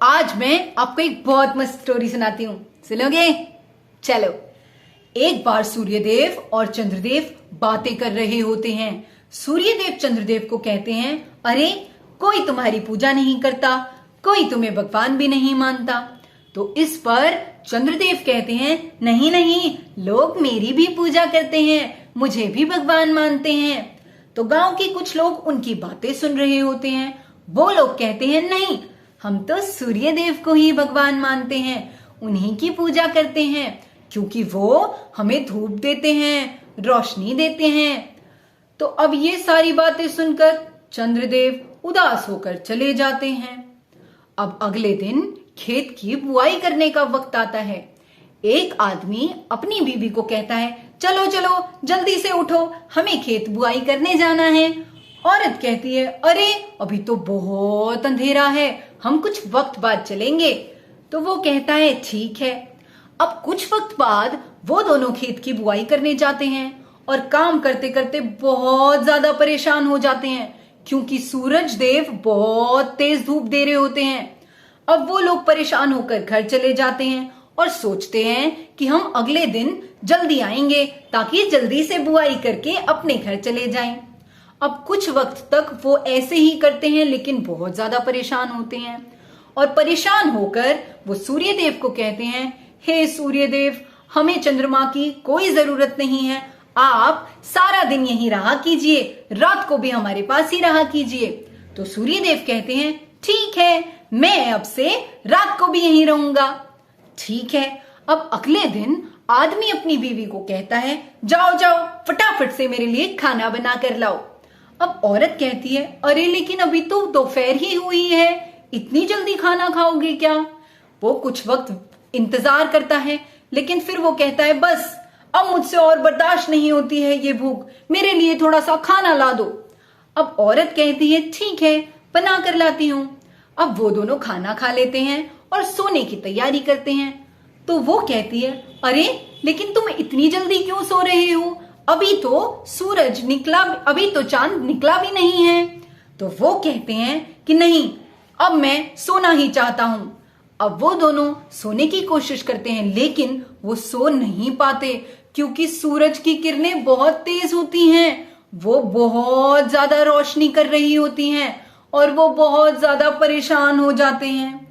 आज मैं आपको एक बहुत मस्त स्टोरी सुनाती हूँ, सुनोगे? चलो। एक बार सूर्यदेव और चंद्रदेव बातें कर रहे होते हैं। सूर्यदेव चंद्रदेव को कहते हैं, अरे कोई तुम्हारी पूजा नहीं करता, कोई तुम्हें भगवान भी नहीं मानता। तो इस पर चंद्रदेव कहते हैं, नहीं नहीं, लोग मेरी भी पूजा करते हैं, मुझे भी भगवान मानते हैं। तो गांव के कुछ लोग उनकी बातें सुन रहे होते हैं। वो लोग कहते हैं, नहीं, हम तो सूर्यदेव को ही भगवान मानते हैं, उन्हीं की पूजा करते हैं, क्योंकि वो हमें धूप देते हैं, रोशनी देते हैं। तो अब ये सारी बातें सुनकर चंद्रदेव उदास होकर चले जाते हैं। अब अगले दिन खेत की बुआई करने का वक्त आता है। एक आदमी अपनी बीवी को कहता है, चलो चलो जल्दी से उठो, हमें खेत बुआई करने जाना है। औरत कहती है, अरे अभी तो बहुत अंधेरा है, हम कुछ वक्त बाद चलेंगे। तो वो कहता है, ठीक है। अब कुछ वक्त बाद वो दोनों खेत की बुआई करने जाते हैं और काम करते करते बहुत ज्यादा परेशान हो जाते हैं, क्योंकि सूरज देव बहुत तेज धूप दे रहे होते हैं। अब वो लोग परेशान होकर घर चले जाते हैं और सोचते हैं कि हम अगले दिन जल्दी आएंगे ताकि जल्दी से बुआई करके अपने घर चले जाएं। अब कुछ वक्त तक वो ऐसे ही करते हैं, लेकिन बहुत ज्यादा परेशान होते हैं और परेशान होकर वो सूर्यदेव को कहते हैं, हे सूर्यदेव, हमें चंद्रमा की कोई जरूरत नहीं है, आप सारा दिन यहीं रहा कीजिए, रात को भी हमारे पास ही रहा कीजिए। तो सूर्यदेव कहते हैं, ठीक है, मैं अब से रात को भी यहीं रहूंगा। ठीक है। अब अगले दिन आदमी अपनी बीवी को कहता है, जाओ जाओ फटाफट से मेरे लिए खाना बना कर लाओ। अब औरत कहती है, अरे लेकिन अभी तो दोपहर ही हुई है, इतनी जल्दी खाना खाओगे क्या? वो कुछ वक्त इंतजार करता है, लेकिन फिर वो कहता है, बस अब मुझसे और बर्दाश्त नहीं होती है ये भूख, मेरे लिए थोड़ा सा खाना ला दो। अब औरत कहती है, ठीक है, बना कर लाती हूं। अब वो दोनों खाना खा लेते हैं और सोने की तैयारी करते हैं। तो वो कहती है, अरे लेकिन तुम इतनी जल्दी क्यों सो रहे हो? अभी तो सूरज निकला, अभी तो चांद निकला भी नहीं है। तो वो कहते हैं कि नहीं, अब मैं सोना ही चाहता हूं। अब वो दोनों सोने की कोशिश करते हैं, लेकिन वो सो नहीं पाते, क्योंकि सूरज की किरणें बहुत तेज होती हैं, वो बहुत ज्यादा रोशनी कर रही होती हैं और वो बहुत ज्यादा परेशान हो जाते हैं।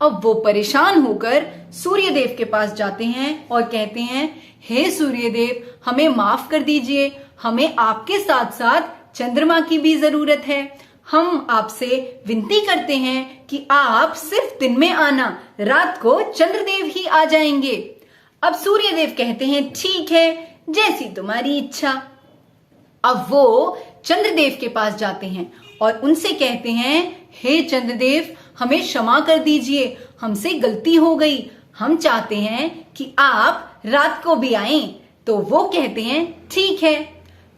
अब वो परेशान होकर सूर्यदेव के पास जाते हैं और कहते हैं, हे सूर्यदेव, हमें माफ कर दीजिए, हमें आपके साथ साथ चंद्रमा की भी जरूरत है। हम आपसे विनती करते हैं कि आप सिर्फ दिन में आना, रात को चंद्रदेव ही आ जाएंगे। अब सूर्यदेव कहते हैं, ठीक है, जैसी तुम्हारी इच्छा। अब वो चंद्रदेव के पास जाते हैं और उनसे कहते हैं, हे चंद्रदेव, हमें क्षमा कर दीजिए, हमसे गलती हो गई, हम चाहते हैं कि आप रात को भी आएं। तो वो कहते हैं, ठीक है।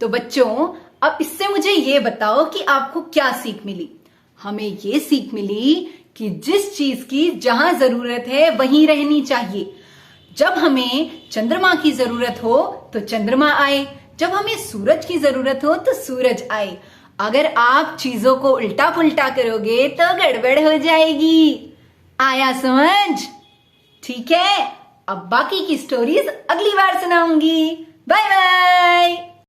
तो बच्चों, अब इससे मुझे ये बताओ कि आपको क्या सीख मिली? हमें ये सीख मिली कि जिस चीज की जहां जरूरत है वहीं रहनी चाहिए। जब हमें चंद्रमा की जरूरत हो तो चंद्रमा आए, जब हमें सूरज की जरूरत हो तो सूरज आए। अगर आप चीजों को उल्टा पुल्टा करोगे तो गड़बड़ हो जाएगी। आया समझ? ठीक है, अब बाकी की स्टोरीज अगली बार सुनाऊंगी। Bye bye.